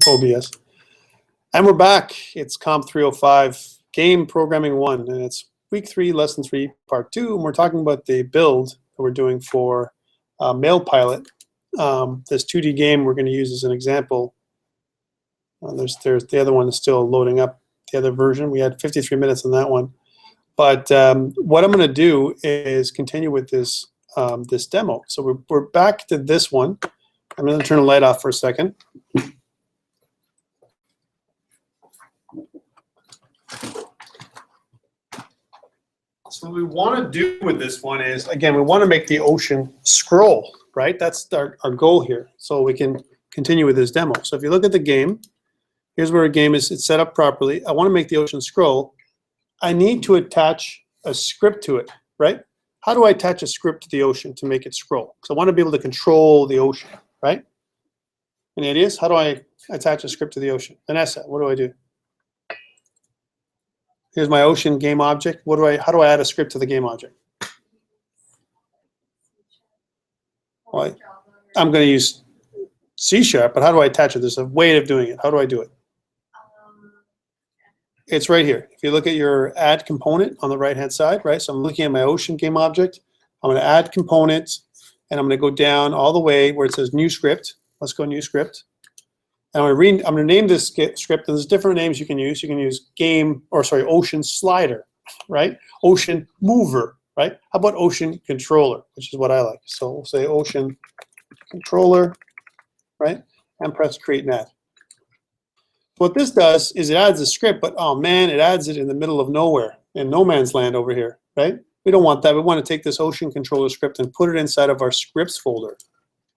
OBS. And we're back. It's COMP305, Game Programming 1, and it's week 3, lesson 3, part 2, and we're talking about the build that we're doing for Mail Pilot. This 2D game we're going to use as an example. There's the other one is still loading up, the other version. We had 53 minutes on that one. But what I'm going to do is continue with this this demo. So we're back to this one. I'm going to turn the light off for a second. So what we want to do with this one is, again, we want to make the ocean scroll, right? That's our goal here. So we can continue with this demo. So if you look at the game, here's where a game is it's set up properly. I want to make the ocean scroll. I need to attach a script to it, right? How do I attach a script to the ocean to make it scroll? Because I want to be able to control the ocean, right? Any ideas? How do I attach a script to the ocean? Vanessa, what do I do? Here's my ocean game object. How do I add a script to the game object? Well, I'm going to use C#, but how do I attach it? There's a way of doing it. How do I do it? It's right here. If you look at your add component on the right-hand side, right? So I'm looking at my ocean game object. I'm going to add components, and I'm going to go down all the way where it says new script. Let's go new script. And I'm going to name this script, and there's different names you can use. You can use ocean slider, right? Ocean mover, right? How about ocean controller, which is what I like. So we'll say ocean controller, right? And press create and add. What this does is it adds a script, but oh man, it adds it in the middle of nowhere, in no man's land over here, right? We don't want that. We want to take this ocean controller script and put it inside of our scripts folder,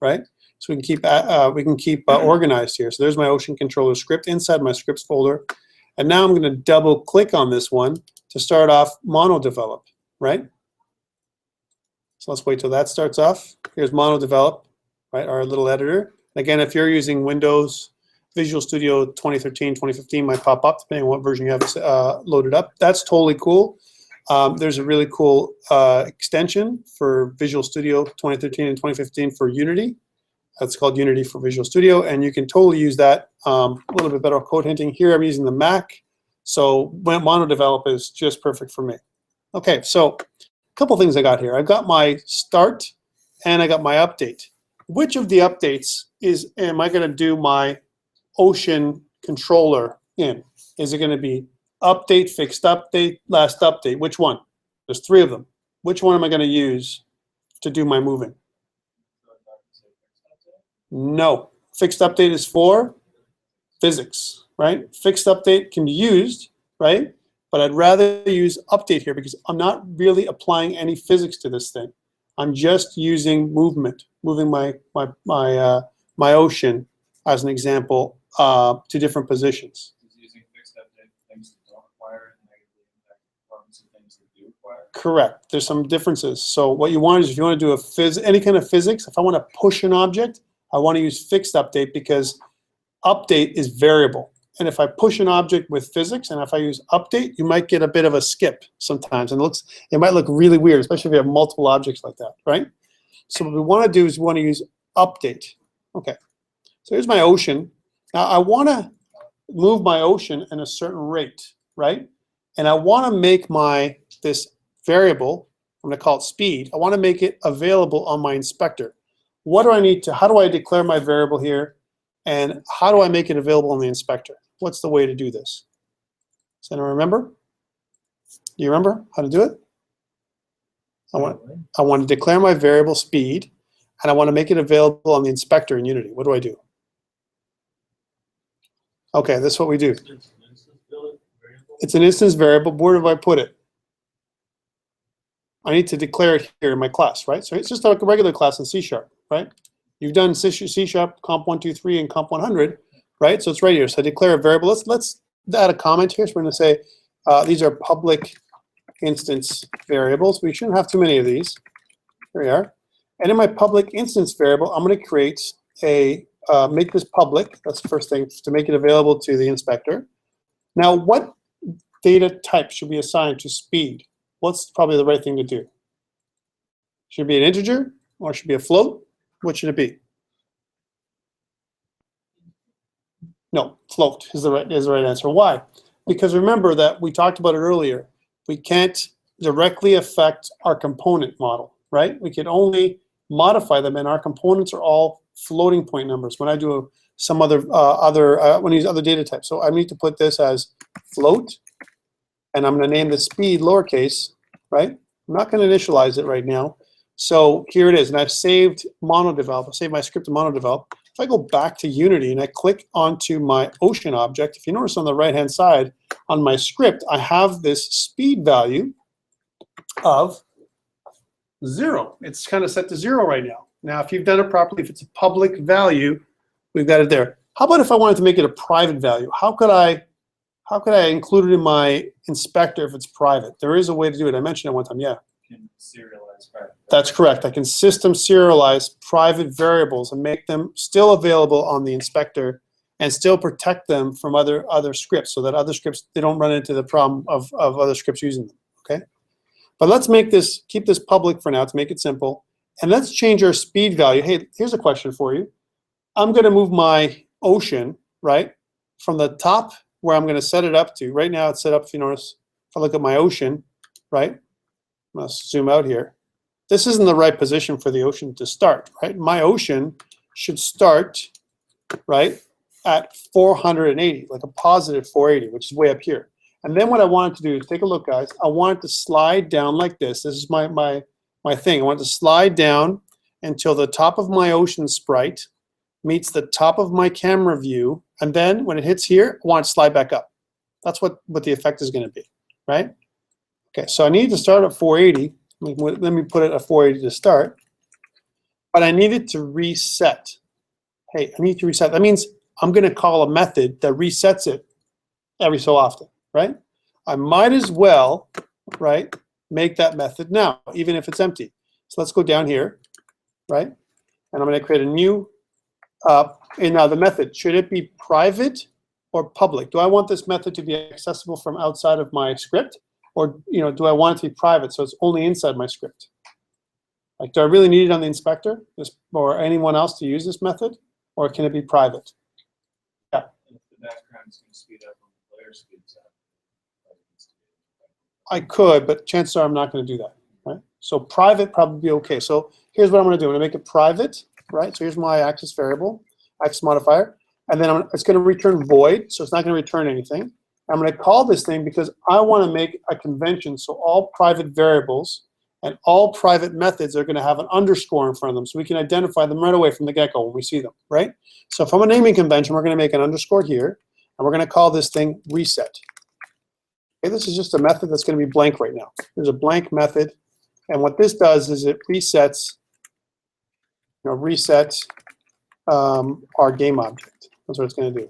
right? So we can keep organized here. So there's my ocean controller script inside my scripts folder. And now I'm going to double click on this one to start off mono develop, right? So let's wait till that starts off. Here's mono develop, right? Our little editor. Again, if you're using Windows, Visual Studio 2013, 2015 might pop up depending on what version you have loaded up. That's totally cool. There's a really cool extension for Visual Studio 2013 and 2015 for Unity. That's called Unity for Visual Studio, and you can totally use that. A little bit better code hinting here. I'm using the Mac, so mono develop is just perfect for me. Okay, so a couple things I got here. I've got my start and I got my update. Which of the updates am I going to do my ocean controller in? Is it going to be update, fixed update, last update? Which one? There's 3 of them. Which one am I going to use to do my moving? No. Fixed update is for physics, right? Fixed update can be used, right? But I'd rather use update here because I'm not really applying any physics to this thing. I'm just using movement, moving my ocean, as an example, to different positions. Using fixed update things that don't require and negatively impact performance of things that do require. Correct. There's some differences. So what you want is, if you want to do any kind of physics, if I want to push an object, I want to use fixed update because update is variable. And if I push an object with physics and if I use update, you might get a bit of a skip sometimes. And it might look really weird, especially if you have multiple objects like that, right? So what we want to do is we want to use update. Okay. So here's my ocean. Now I want to move my ocean in a certain rate, right? And I want to make this variable, I'm going to call it speed, I want to make it available on my inspector. What do I need to, how do I declare my variable here? And how do I make it available on the inspector? What's the way to do this? Does anyone remember? Do you remember how to do it? I want to declare my variable speed, and I want to make it available on the inspector in Unity. What do I do? Okay, this is what we do. It's an instance variable. Where do I put it? I need to declare it here in my class, right? So it's just like a regular class in C#, right? You've done C#, COMP305, and COMP100, right? So it's right here. So I declare a variable. Let's add a comment here. So we're going to say these are public instance variables. We shouldn't have too many of these. Here we are. And in my public instance variable, I'm going to create make this public. That's the first thing, to make it available to the inspector. Now, what data type should be assigned to speed? What's probably the right thing to do? Should it be an integer or should it be a float? What should it be? No, float is the right answer. Why? Because remember that we talked about it earlier. We can't directly affect our component model, right? We can only modify them, and our components are all floating point numbers when I do some other when I use other data types. So I need to put this as float, and I'm going to name the speed lowercase, right? I'm not going to initialize it right now. So here it is, and I've saved monodevelop. I'll save my script to monodevelop. If I go back to Unity and I click onto my ocean object, if you notice on the right-hand side on my script, I have this speed value of 0. It's kind of set to 0 right now. Now, if you've done it properly, if it's a public value, we've got it there. How about if I wanted to make it a private value? How could I include it in my inspector if it's private? There is a way to do it. I mentioned it one time. Yeah. You can serialize private. That's correct. I can system serialize private variables and make them still available on the inspector and still protect them from other scripts, so that other scripts, they don't run into the problem of other scripts using them. Okay. But let's keep this public for now to make it simple. And let's change our speed value. Hey, here's a question for you. I'm going to move my ocean, right, from the top where I'm going to set it up to. Right now it's set up, if you notice, if I look at my ocean, right, I'm going to zoom out here. This isn't the right position for the ocean to start, right? My ocean should start, right, at 480, like a positive 480, which is way up here. And then what I want it to do is, take a look, guys. I want it to slide down like this. This is my thing. I want it to slide down until the top of my ocean sprite meets the top of my camera view. And then when it hits here, I want it to slide back up. That's what the effect is going to be, right? Okay, so I need to start at 480. Let me put it at 480 to start. But I need it to reset. Hey, I need to reset. That means I'm going to call a method that resets it every so often, right? I might as well, right, make that method now, even if it's empty. So let's go down here, right? And I'm going to create a new, and now the method, should it be private or public? Do I want this method to be accessible from outside of my script? Or, do I want it to be private so it's only inside my script? Like, do I really need it on the inspector or anyone else to use this method? Or can it be private? Yeah. If the background is going to speed up when the player speeds up, I could, but chances are I'm not going to do that, right? So private probably be okay. So here's what I'm going to do. I'm going to make it private, right? So here's my access variable, access modifier. And then it's going to return void, so it's not going to return anything. I'm going to call this thing because I want to make a convention so all private variables and all private methods are going to have an underscore in front of them, so we can identify them right away from the get-go when we see them, right? So from a naming convention, we're going to make an underscore here, and we're going to call this thing reset. Okay, this is just a method that's going to be blank right now. There's a blank method, and what this does is it resets, our game object. That's what it's going to do.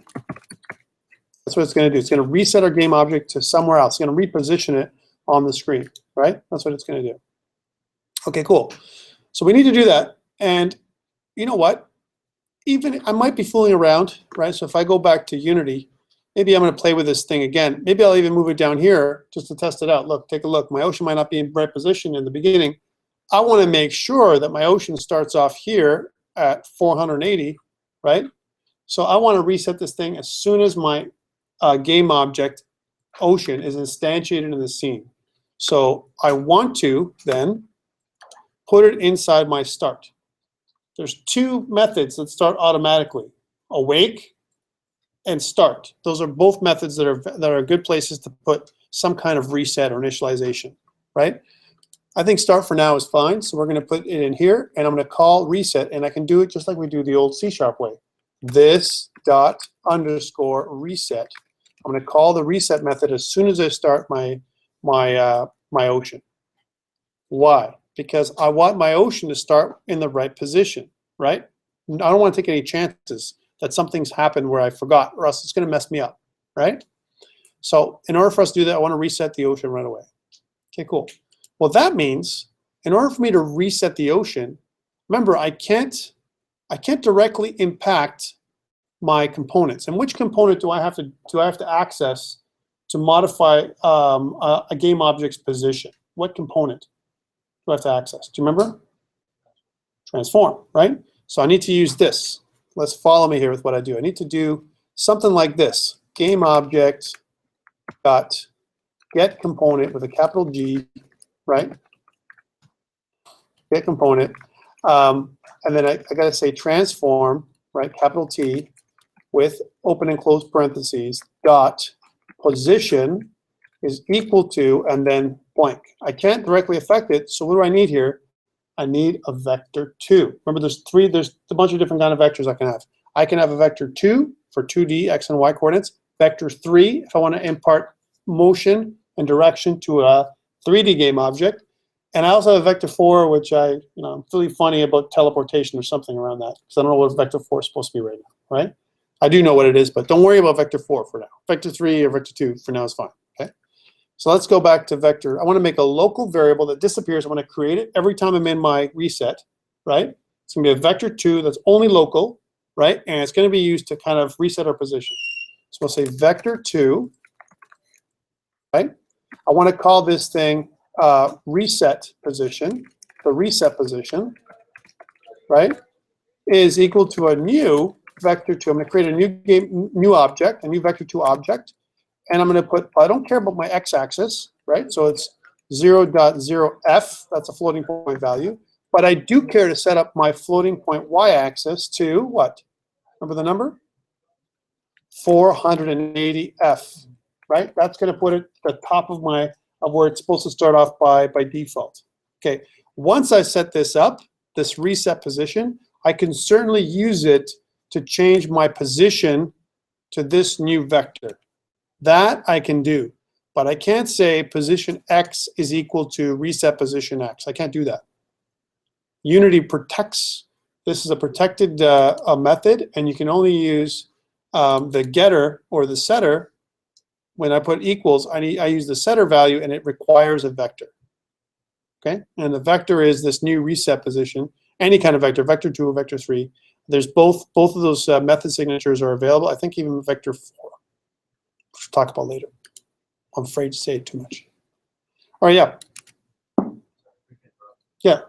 That's what it's going to do. It's going to reset our game object to somewhere else. It's going to reposition it on the screen, right? That's what it's going to do. Okay, cool. So we need to do that. And you know what? Even I might be fooling around, right? So if I go back to Unity, maybe I'm going to play with this thing again. Maybe I'll even move it down here just to test it out. Look, take a look. My ocean might not be in the right position in the beginning. I want to make sure that my ocean starts off here at 480, right? So I want to reset this thing as soon as my game object ocean is instantiated in the scene. So I want to then put it inside my start. There's two methods that start automatically: awake and start. Those are both methods that are good places to put some kind of reset or initialization, right? I think start for now is fine, so we're going to put it in here, and I'm going to call reset, and I can do it just like we do the old C# way. This dot underscore reset. I'm going to call the reset method as soon as I start my ocean. Why? Because I want my ocean to start in the right position, right? I don't want to take any chances that something's happened where I forgot, or else it's going to mess me up, right? So in order for us to do that, I want to reset the ocean right away. Okay, cool. Well, that means in order for me to reset the ocean, remember, I can't directly impact my components. And which component do I have to access to modify a game object's position? What component do I have to access? Do you remember? Transform, right? So I need to use this. Let's follow me here with what I do. I need to do something like this: game object dot get component with a capital G, right? Get component, and then I got to say transform, right? Capital T with open and close parentheses dot position is equal to, and then blank. I can't directly affect it, so what do I need here? I need a vector 2. Remember, there's a bunch of different kind of vectors I can have. I can have a vector 2 for 2D x and y coordinates, vector 3 if I want to impart motion and direction to a 3D game object, and I also have a vector 4, which I'm really funny about teleportation or something around that, because I don't know what vector 4 is supposed to be right now, right? I do know what it is, but don't worry about vector 4 for now. Vector 3 or vector 2 for now is fine, okay? So let's go back to vector. I want to make a local variable that disappears. I want to create it every time I'm in my reset, right? It's going to be a vector 2 that's only local, right? And it's going to be used to kind of reset our position. So we'll say vector 2, right? I want to call this thing reset position. The reset position, right, is equal to a new vector 2. I'm going to create a new object, a new vector 2 object, and I'm going to put, I don't care about my x-axis, right? So it's 0.0f, that's a floating point value, but I do care to set up my floating point y-axis to what? Remember the number? 480f, right? That's going to put it at the top of where it's supposed to start off by default. Okay, once I set this up, this reset position, I can certainly use it to change my position to this new vector. That I can do, but I can't say position x is equal to reset position x. I can't do that. Unity protects, this is a protected method, and you can only use the getter or the setter. When I put equals, I use the setter value, and it requires a vector. Okay, and the vector is this new reset position. Any kind of vector, vector 2 or vector 3. There's both of those method signatures are available. I think even vector 4. Which we'll talk about later. I'm afraid to say it too much. All right, yeah. Yeah.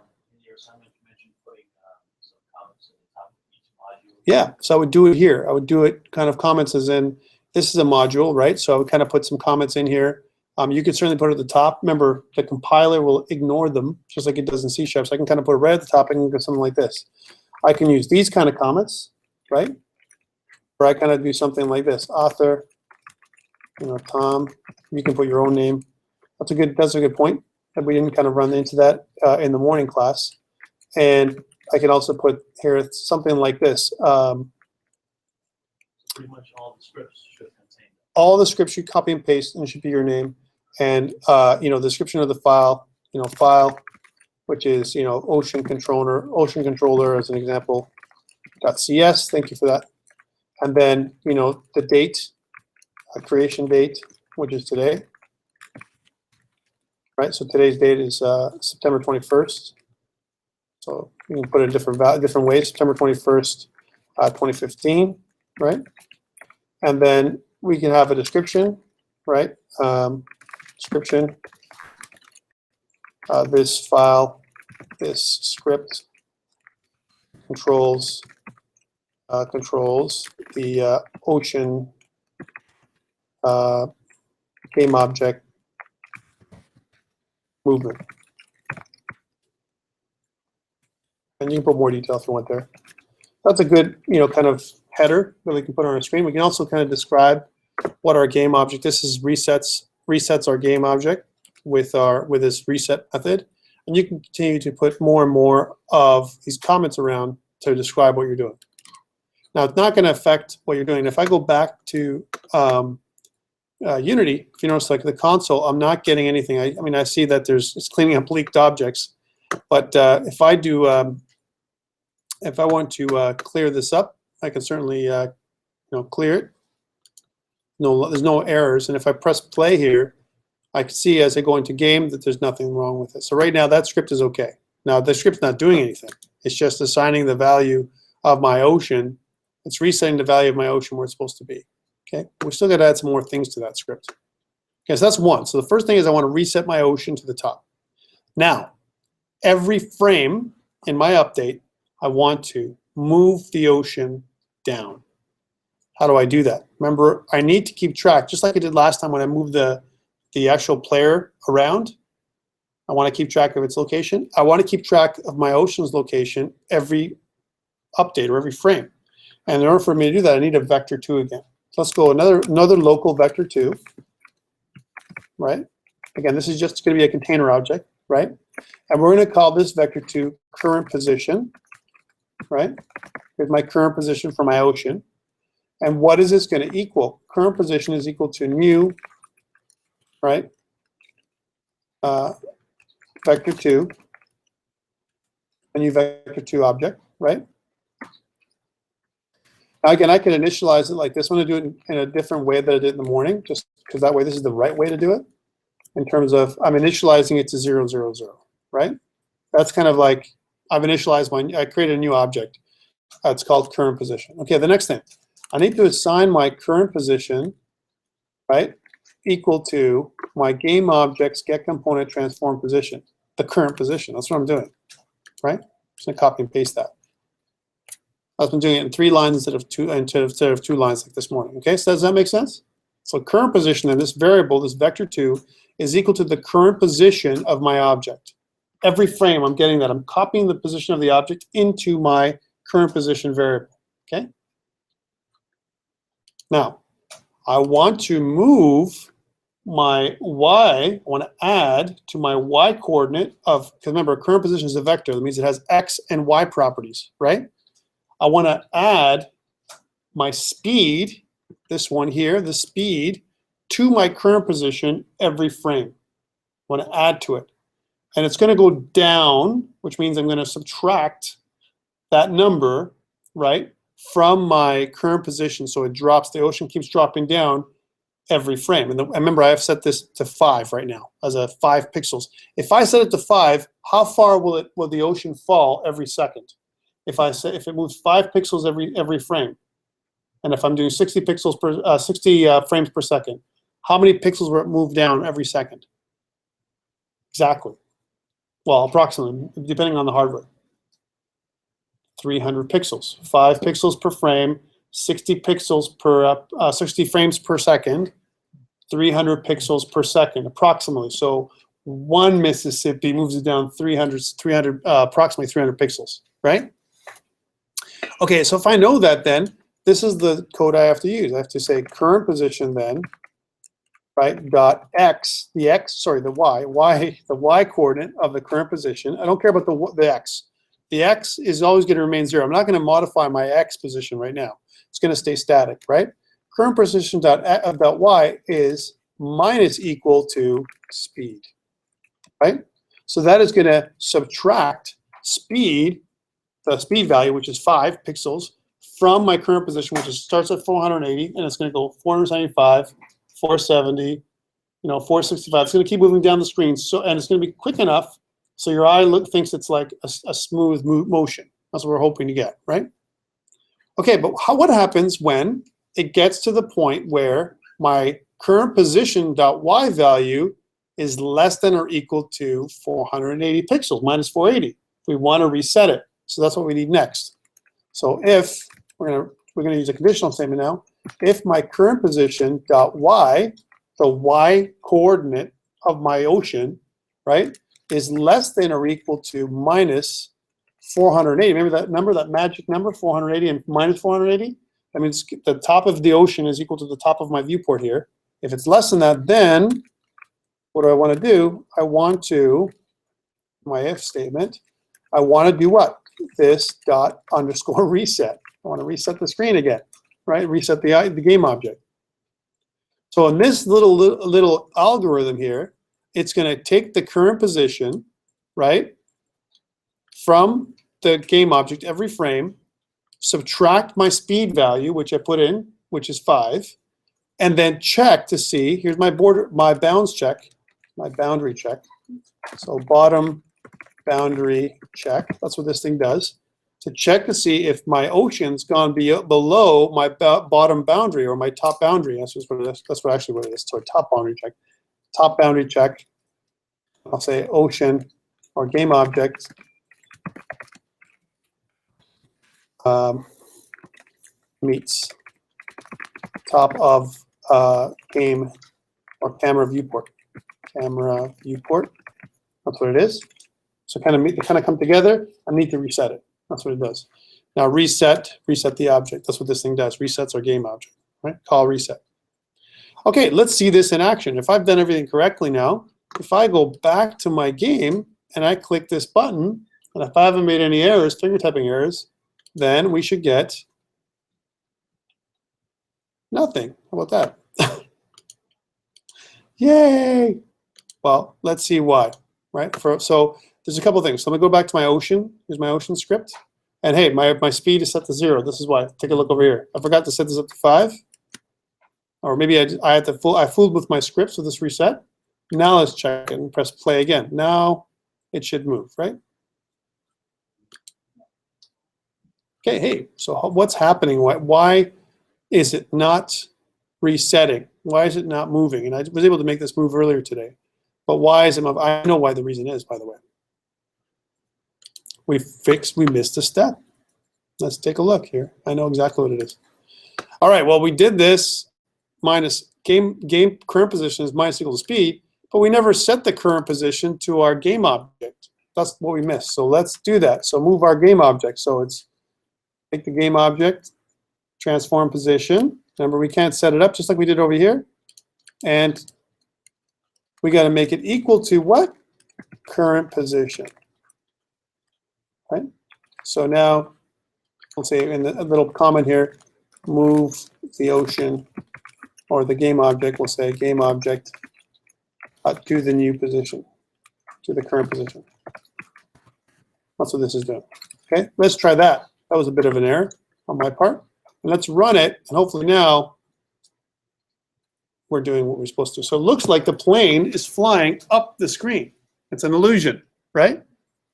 Yeah, so I would do it here. I would do it kind of comments as in, this is a module, right? So I would kind of put some comments in here. You could certainly put it at the top. Remember, the compiler will ignore them, just like it does in C#. So I can kind of put it right at the top and go something like this. I can use these kind of comments, right? Or I kind of do something like this. Author, Tom. You can put your own name. That's a good point. And we didn't kind of run into that in the morning class. And I can also put here something like this. Pretty much all the scripts should contain that. All the scripts you copy and paste, and it should be your name. And the description of the file, file, which is ocean controller as an example. .cs. Thank you for that. And then the date, creation date, which is today. Right. So today's date is September 21st. So you can put it in different ways. September 21st, 2015. Right. And then we can have a description, right? Description. This file, this script controls the ocean game object movement. And you can put more detail if you want there. That's a good, kind of header that we can put on our screen. We can also kind of describe what our game object. This is resets our game object with this reset method, and you can continue to put more and more of these comments around to describe what you're doing. Now, it's not going to affect what you're doing. If I go back to Unity, if you notice, like the console, I'm not getting anything. I mean, I see that it's cleaning up leaked objects, but if I do, if I want to clear this up, I can certainly clear it. No, there's no errors, and if I press play here, I can see as I go into game that there's nothing wrong with it. So right now that script is okay. Now the script's not doing anything. It's just assigning the value of my ocean. It's resetting the value of my ocean where it's supposed to be. Okay, we still got to add some more things to that script. Okay, so that's one. So the first thing is I want to reset my ocean to the top. Now, every frame in my update, I want to move the ocean down. How do I do that? Remember, I need to keep track, just like I did last time when I moved the actual player around. I want to keep track of its location. I want to keep track of my ocean's location every update or every frame. And in order for me to do that, I need a vector 2 again. So let's go another local vector 2, right? Again, this is just going to be a container object, right? And we're going to call this vector 2 current position, right? Here's my current position for my ocean. And what is this going to equal? Current position is equal to new, right? Vector 2, a new vector 2 object, right? Now again, I can initialize it like this. I'm going to do it in a different way than I did in the morning, just because that way this is the right way to do it. In terms of, I'm initializing it to 0, 0, 0, right? That's kind of like, I've initialized I created a new object. It's called current position. Okay, the next thing. I need to assign my current position, right, equal to my game object's get component transform position, the current position. That's what I'm doing, right? I'm just going to copy and paste that. I've been doing it in 3 lines instead of 2 lines like this morning. Okay, so does that make sense? So current position in this variable, this vector 2, is equal to the current position of my object. Every frame, I'm getting that. I'm copying the position of the object into my current position variable. Okay. Now, I want to move my y. I want to add to my y coordinate of, because remember, current position is a vector. That means it has x and y properties, right? I want to add my speed, this one here, the speed, to my current position every frame. I want to add to it. And it's going to go down, which means I'm going to subtract that number, right, from my current position. So it drops, the ocean keeps dropping down every frame. And remember, I have set this to 5 right now, as a 5 pixels. If I set it to 5, how far will the ocean fall every second? If it moves 5 pixels every frame, and if I'm doing 60 pixels per 60 frames per second, how many pixels will it move down every second? Exactly. Well, approximately, depending on the hardware. 300 pixels, 5 pixels per frame, 60 pixels per 60 frames per second, 300 pixels per second, approximately. So 1 Mississippi moves it down approximately 300 pixels, right? Okay, so if I know that, then this is the code I have to use. I have to say current position then, right, dot x, the y coordinate of the current position. I don't care about the x. The x is always going to remain 0. I'm not going to modify my x position right now. It's going to stay static, right? Current position dot y is minus equal to speed, right? So that is going to subtract speed, the speed value, which is 5 pixels, from my current position, which starts at 480, and it's going to go 475, 470, 465. It's going to keep moving down the screen, and it's going to be quick enough so your eye thinks it's like a smooth motion. That's what we're hoping to get, right? Okay, but what happens when it gets to the point where my current position dot y value is less than or equal to 480 pixels, minus 480? We want to reset it. So that's what we need next. So if we're gonna use a conditional statement now, if my current position dot y, the y coordinate of my ocean, right, is less than or equal to minus 480. Remember that number, that magic number, 480 and minus 480? That means the top of the ocean is equal to the top of my viewport here. If it's less than that, then what do I want to do? I want to, my if statement, I want to do what? This dot underscore reset. I want to reset the screen again, right? Reset the game object. So in this little algorithm here, it's going to take the current position, right, from the game object every frame, subtract my speed value, which I put in, which is 5, and then check to see, here's my bounds check, my boundary check. So bottom boundary check, that's what this thing does, to check to see if my ocean's gone below my bottom boundary or my top boundary. That's what it is. That's actually what it is. So top boundary check. Top boundary check. I'll say ocean or game object meets top of game or camera viewport. Camera viewport. That's what it is. So they kind of come together. I need to reset it. That's what it does. Now reset the object. That's what this thing does. Resets our game object. Right? Call reset. Okay, let's see this in action. If I've done everything correctly now, if I go back to my game and I click this button, and if I haven't made any errors, finger typing errors, then we should get nothing. How about that? Yay! Well, let's see why. Right? So there's a couple things. So I'm gonna go back to my Ocean. Here's my Ocean script. And hey, my speed is set to 0. This is why. Take a look over here. I forgot to set this up to 5. Or maybe I fooled with my script, so this reset. Now let's check it and press play again. Now it should move, right? Okay, hey, so what's happening? Why is it not resetting? Why is it not moving? And I was able to make this move earlier today. But why is it moving? I know why the reason is, by the way. We missed a step. Let's take a look here. I know exactly what it is. All right, well, we did this minus game current position is minus equal to speed, but we never set the current position to our game object. That's what we missed. So let's do that. So move our game object. So it's take the game object, transform position. Remember, we can't set it up just like we did over here. And we got to make it equal to what? Current position. Right? So now, we'll say in the little comment here, move the Ocean or the game object, we'll say game object to the new position, to the current position. That's what this is doing. Okay, let's try that. That was a bit of an error on my part. And let's run it, and hopefully now we're doing what we're supposed to. So it looks like the plane is flying up the screen. It's an illusion, right?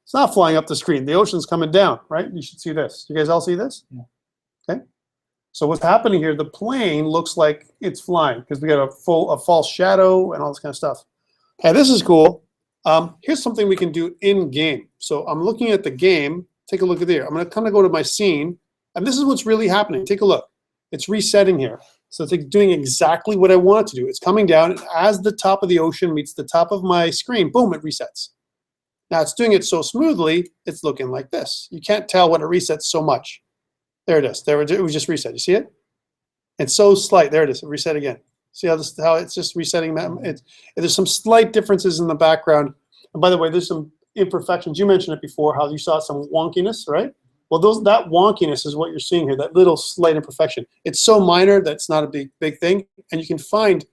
It's not flying up the screen. The ocean's coming down, right? You should see this. You guys all see this? Yeah. Okay. So what's happening here, the plane looks like it's flying because we got a false shadow and all this kind of stuff. Hey, this is cool. Here's something we can do in game. So I'm looking at the game. Take a look at there. I'm going to kind of go to my scene, and this is what's really happening. Take a look. It's resetting here. So it's doing exactly what I want it to do. It's coming down, and as the top of the ocean meets the top of my screen, boom, it resets. Now it's doing it so smoothly, it's looking like this. You can't tell when it resets so much. There it is. There it was just reset. You see it? It's so slight. There it is. It reset again. See how it's just resetting? There's some slight differences in the background. And by the way, there's some imperfections. You mentioned it before, how you saw some wonkiness, right? Well, that wonkiness is what you're seeing here, that little slight imperfection. It's so minor that it's not a big thing. And you can find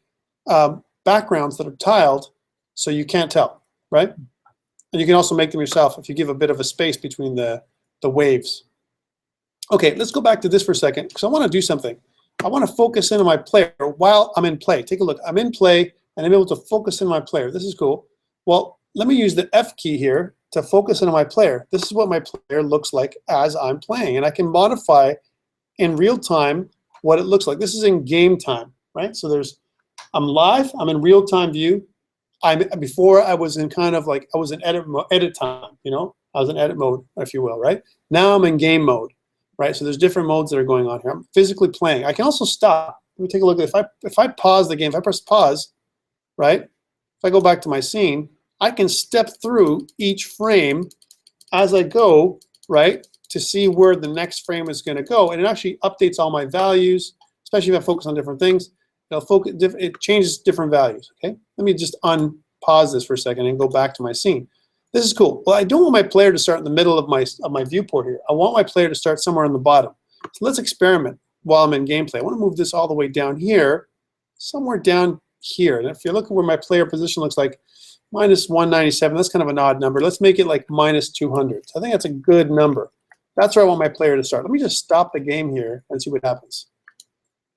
backgrounds that are tiled so you can't tell, right? And you can also make them yourself if you give a bit of a space between the waves. Okay, let's go back to this for a second because I want to do something. I want to focus in on my player while I'm in play. Take a look. I'm in play, and I'm able to focus in on my player. This is cool. Well, let me use the F key here to focus in on my player. This is what my player looks like as I'm playing, and I can modify in real time what it looks like. This is in game time, right? So I'm live. I'm in real time view. Before I was in kind of like I was in edit time. You know, I was in edit mode, if you will, right? Now I'm in game mode. Right, so there's different modes that are going on here. I'm physically playing. I can also stop. Let me take a look. If I pause the game, if I press pause, right? If I go back to my scene, I can step through each frame as I go, right, to see where the next frame is going to go, and it actually updates all my values, especially if I focus on different things. It changes different values. Okay, let me just unpause this for a second and go back to my scene. This is cool. Well, I don't want my player to start in the middle of my viewport here. I want my player to start somewhere on the bottom. So let's experiment while I'm in gameplay. I want to move this all the way down here, somewhere down here. And if you look at where my player position looks like, minus 197, that's kind of an odd number. Let's make it like minus 200. So I think that's a good number. That's where I want my player to start. Let me just stop the game here and see what happens.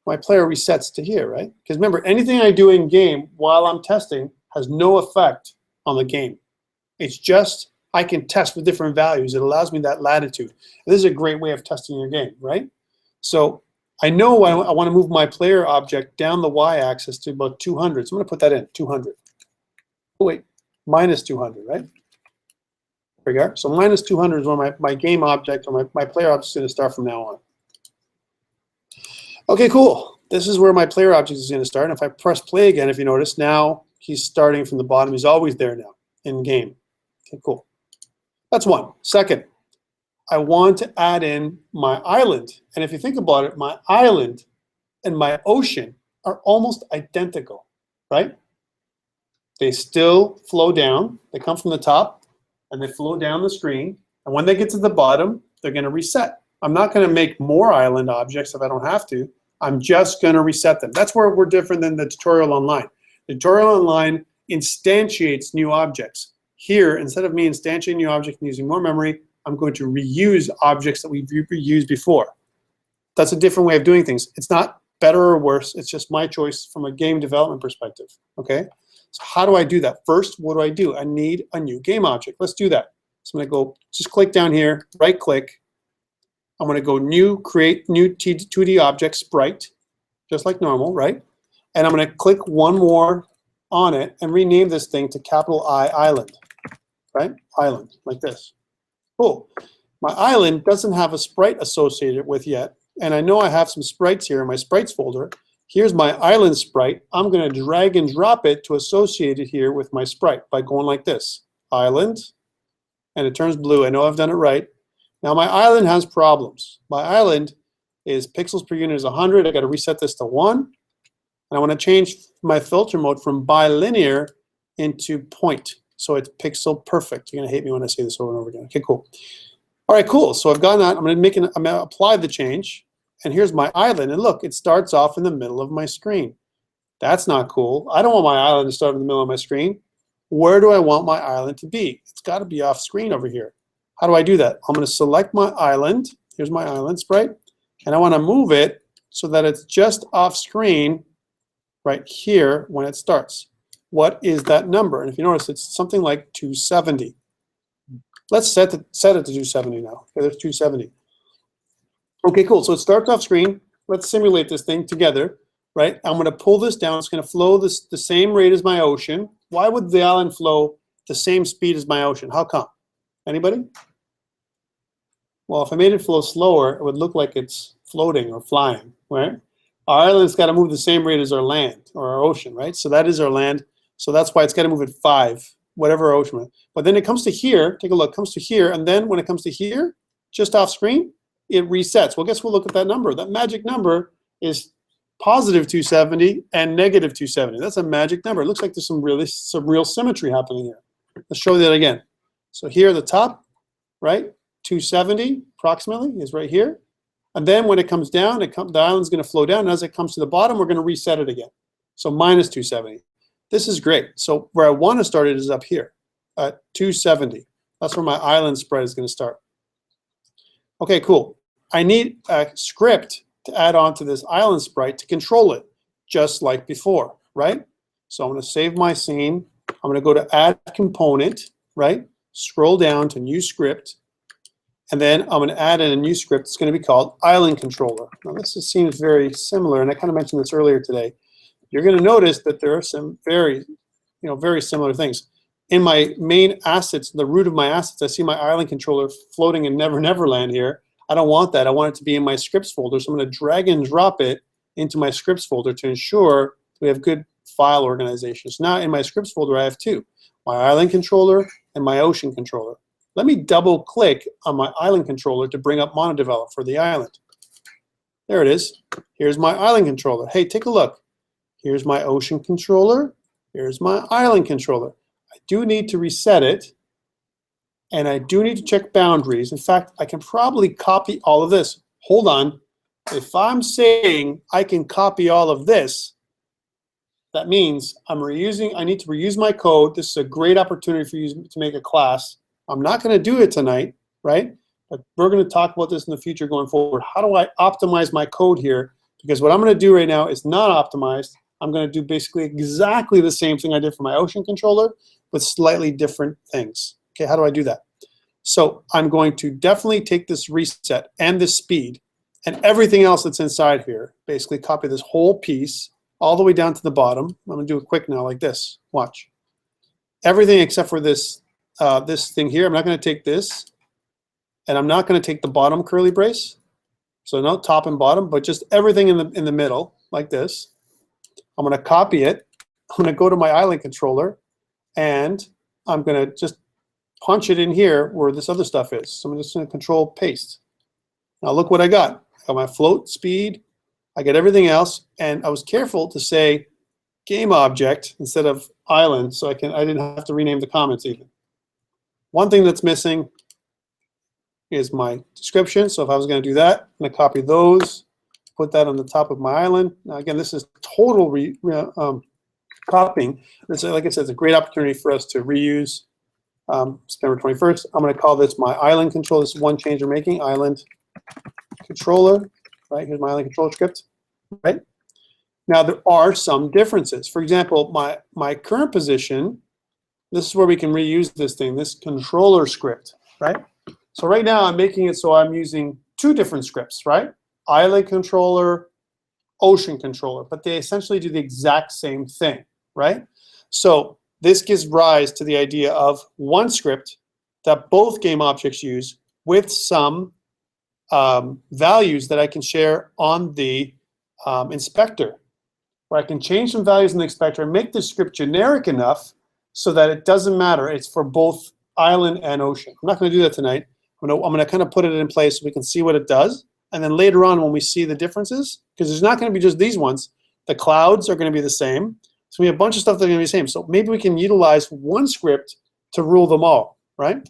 My player resets to here, right? Because remember, anything I do in game while I'm testing has no effect on the game. It's just I can test with different values. It allows me that latitude. And this is a great way of testing your game, right? So I know I want to move my player object down the y-axis to about 200. So I'm going to put that in, 200. Oh, wait, minus 200, right? There we go. So minus 200 is where my game object or my player object is going to start from now on. Okay, cool. this is where my player object is going to start. And if I press play again, if you notice, now he's starting from the bottom. He's always there now in game. Okay, cool. That's one. Second, I want to add in my island. And if you think about it, my island and my ocean are almost identical, right? They still flow down. They come from the top and they flow down the screen. And when they get to the bottom, they're going to reset. I'm not going to make more island objects if I don't have to. I'm just going to reset them. That's where we're different than the tutorial online. The tutorial online instantiates new objects. Here, instead of me instantiating new objects and using more memory, I'm going to reuse objects that we've reused before. That's a different way of doing things. It's not better or worse. It's just my choice from a game development perspective. Okay? So how do I do that? First, what do? I need a new game object. Let's do that. So I'm going to go, just click down here, right click. I'm going to go new, create new 2D object sprite, just like normal, right? And I'm going to click one more on it and rename this thing to capital I island, right? Island, like this. Cool. My island doesn't have a sprite associated with yet, and I know I have some sprites here in my sprites folder. Here's my island sprite. I'm going to drag and drop it to associate it here with my sprite by going like this, island, and it turns blue. I know I've done it right. Now my island has problems. My island is pixels per unit is 100. I got to reset this to 1. And I want to change my filter mode from bilinear into point. So it's pixel perfect. You're going to hate me when I say this over and over again. Okay, cool. All right, cool. So I've gotten that. I'm going to apply the change. And here's my island. And look, it starts off in the middle of my screen. That's not cool. I don't want my island to start in the middle of my screen. Where do I want my island to be? It's got to be off screen over here. How do I do that? I'm going to select my island. Here's my island sprite. And I want to move it so that it's just off screen right here when it starts. What is that number? And if you notice, it's something like 270. Let's set it to 270 now. Okay, there's 270. Okay, cool. So it starts off screen. Let's simulate this thing together, right? I'm going to pull this down. It's going to flow the same rate as my ocean. Why would the island flow the same speed as my ocean? How come? Anybody? Well, if I made it flow slower, it would look like it's floating or flying, right? Our island's got to move the same rate as our land or our ocean, right? So that is our land. So that's why it's got to move at 5, whatever our ocean is. But then it comes to here, take a look, comes to here, and then when it comes to here, just off screen, it resets. Well, guess we'll look at that number. That magic number is positive 270 and negative 270. That's a magic number. It looks like there's some real symmetry happening here. Let's show that again. So here at the top, right? 270 approximately is right here. And then when it comes down, the island's going to flow down. And as it comes to the bottom, we're going to reset it again. So minus 270. This is great. So where I want to start it is up here at 270. That's where my island spread is going to start. Okay, cool. I need a script to add on to this island sprite to control it, just like before, right? So I'm going to save my scene. I'm going to go to add component, right? Scroll down to new script. And then I'm going to add in a new script. It's going to be called island controller. Now this seems very similar, and I kind of mentioned this earlier today. You're going to notice that there are some very similar things. In my main assets, the root of my assets, I see my island controller floating in Never Never Land here. I don't want that. I want it to be in my scripts folder. So I'm going to drag and drop it into my scripts folder to ensure we have good file organization. So now in my scripts folder, I have 2, my island controller and my ocean controller. Let me double click on my island controller to bring up MonoDevelop for the island. There it is. Here's my island controller. Hey, take a look. Here's my ocean controller. Here's my island controller. I do need to reset it, and I do need to check boundaries. In fact, I can probably copy all of this. Hold on. If I'm saying I can copy all of this, that means I need to reuse my code. This is a great opportunity for you to make a class. I'm not going to do it tonight, right? But we're going to talk about this in the future going forward. How do I optimize my code here? Because what I'm going to do right now is not optimized. I'm going to do basically exactly the same thing I did for my ocean controller with slightly different things. Okay, how do I do that? So I'm going to definitely take this reset and this speed and everything else that's inside here, basically copy this whole piece all the way down to the bottom. I'm going to do it quick now like this. Watch. Everything except for this this thing here. I'm not going to take this, and I'm not going to take the bottom curly brace. So no top and bottom, but just everything in the middle. like this. I'm going to copy it. I'm going to go to my island controller, and I'm going to just punch it in here where this other stuff is. So I'm just going to control paste. Now look what I got. I got my float speed. I get everything else, and I was careful to say game object instead of island, so I didn't have to rename the comments even. One thing that's missing is my description. So if I was going to do that, I'm going to copy those, put that on the top of my island. Now again, this is total copying. It's, like I said, it's a great opportunity for us to reuse. September 21st. I'm going to call this my island control. This is one change we're making. Island controller. Right, here's my island controller script. Right. Now there are some differences. For example, my current position. This is where we can reuse this thing. This controller script. Right. So right now I'm making it so I'm using two different scripts. Right. Island controller, ocean controller, but they essentially do the exact same thing. Right. So this gives rise to the idea of one script that both game objects use with some values that I can share on the inspector, where I can change some values in the inspector and make the script generic enough so that it doesn't matter. It's for both island and ocean. I'm not going to do that tonight. I'm going to kind of put it in place so we can see what it does. And then later on when we see the differences, because there's not going to be just these ones, the clouds are going to be the same. So we have a bunch of stuff that's going to be the same. So maybe we can utilize one script to rule them all, right?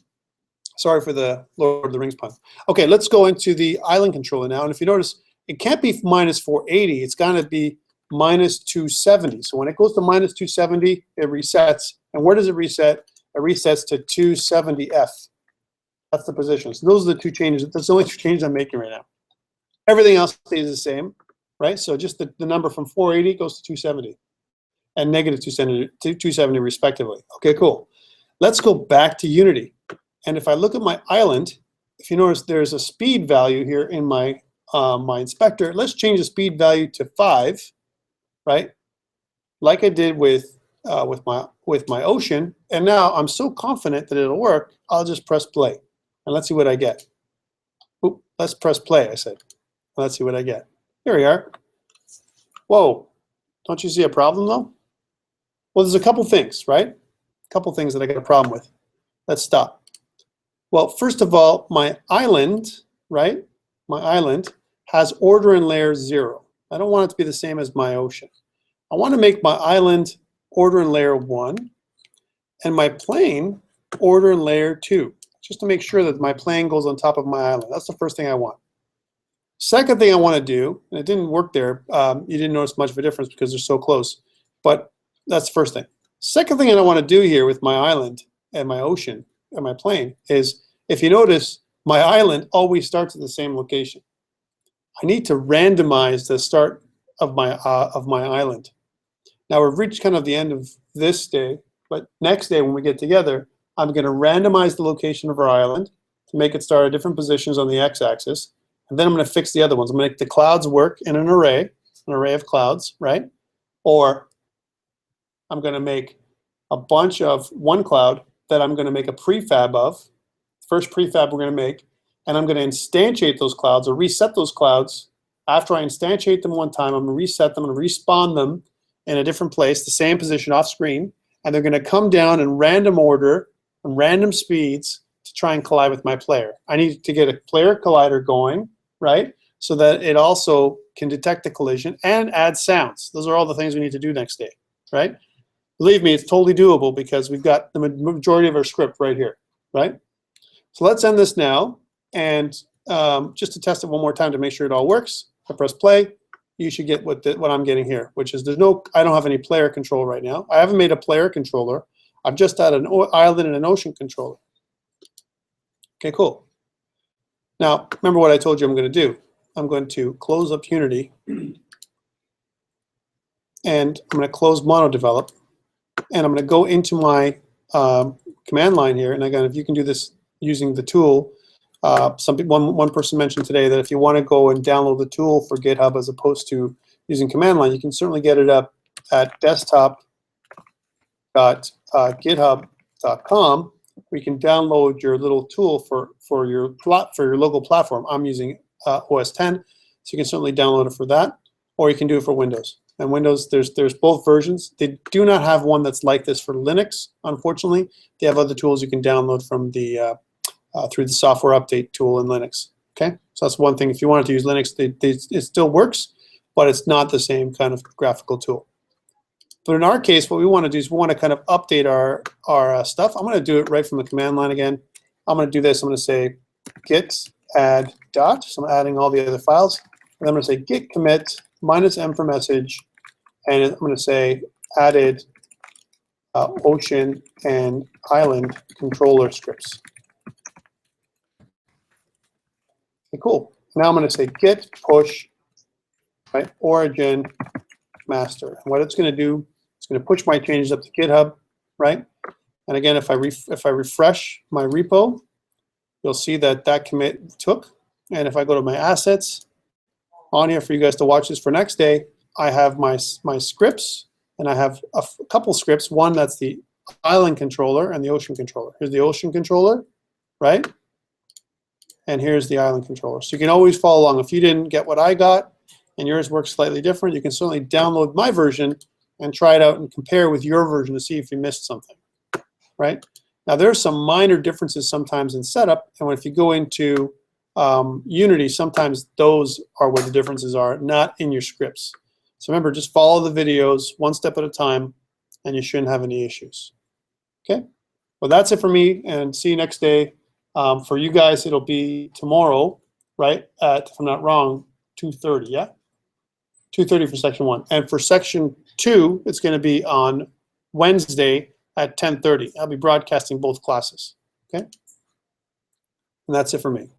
Sorry for the Lord of the Rings pun. Okay, let's go into the island controller now. And if you notice, it can't be minus 480. It's going to be minus 270. So when it goes to minus 270, it resets. And where does it reset? It resets to 270F. That's the position. So those are the two changes. That's the only two changes I'm making right now. Everything else stays the same, right? So just the number from 480 goes to 270. And negative 270 respectively. Okay, cool. Let's go back to Unity. And if I look at my island, if you notice there's a speed value here in my my inspector. Let's change the speed value to 5, right? Like I did with my ocean. And now I'm so confident that it'll work, I'll just press play. And let's see what I get. Oop, let's press play, I said. Let's see what I get. Here we are. Whoa, don't you see a problem though? Well, there's a couple things, right? A couple things that I got a problem with. Let's stop. Well, first of all, my island, right? My island has order in layer 0. I don't want it to be the same as my ocean. I want to make my island order in layer 1 and my plane order in layer 2, just to make sure that my plane goes on top of my island. That's the first thing I want. Second thing I want to do, and it didn't work there, you didn't notice much of a difference because they're so close, but that's the first thing. Second thing I want to do here with my island and my ocean and my plane is, if you notice, my island always starts at the same location. I need to randomize the start of my island. Now we've reached kind of the end of this day, but next day when we get together, I'm going to randomize the location of our island to make it start at different positions on the x-axis, and then I'm going to fix the other ones. I'm going to make the clouds work in an array of clouds, right? Or I'm going to make a bunch of one cloud that I'm going to make a prefab of, first prefab we're going to make, and I'm going to instantiate those clouds or reset those clouds. After I instantiate them one time, I'm going to reset them and respawn them in a different place, the same position off screen, and they're going to come down in random order and random speeds to try and collide with my player. I need to get a player collider going, right, so that it also can detect the collision and add sounds. Those are all the things we need to do next day, right? Believe me, it's totally doable because we've got the majority of our script right here, right? So let's end this now, and just to test it one more time to make sure it all works, I press play. You should get what I'm getting here, which is I don't have any player control right now. I haven't made a player controller. I've just had an island and an ocean controller. Okay, cool. Now, remember what I told you I'm going to do. I'm going to close up Unity, and I'm going to close MonoDevelop, and I'm going to go into my command line here. And again, if you can do this using the tool, one person mentioned today that if you want to go and download the tool for GitHub as opposed to using command line, you can certainly get it up at desktop.github.com. We can download your little tool for your local platform. I'm using OS 10, so you can certainly download it for that. or you can do it for Windows. And Windows, there's both versions. They do not have one that's like this for Linux, unfortunately. They have other tools you can download from the through the software update tool in Linux. Okay, so that's one thing. If you wanted to use Linux, it still works, but it's not the same kind of graphical tool. But in our case, what we want to do is we want to kind of update our stuff. I'm going to do it right from the command line again. I'm going to do this. I'm going to say git add dot. So I'm adding all the other files. And I'm going to say git commit -m for message. And I'm going to say added ocean and island controller scripts. Okay, cool. Now I'm going to say git push right, origin master. And what it's going to do, it's going to push my changes up to GitHub, right? And again, if I refresh my repo, you'll see that that commit took. And if I go to my assets on here for you guys to watch this for next day, I have my scripts, and I have a couple scripts. One that's the island controller and the ocean controller. Here's the ocean controller, right? And here's the island controller. So you can always follow along. If you didn't get what I got and yours works slightly different, you can certainly download my version and try it out and compare with your version to see if you missed something, right? Now there's some minor differences sometimes in setup, and if you go into Unity, sometimes those are where the differences are, not in your scripts. So remember, just follow the videos one step at a time, and you shouldn't have any issues. Okay? Well, that's it for me, and see you next day. For you guys, it'll be tomorrow, right, at, if I'm not wrong, 2:30, yeah? 2:30 for section 1. And for section 2, it's going to be on Wednesday at 10:30. I'll be broadcasting both classes, okay? And that's it for me.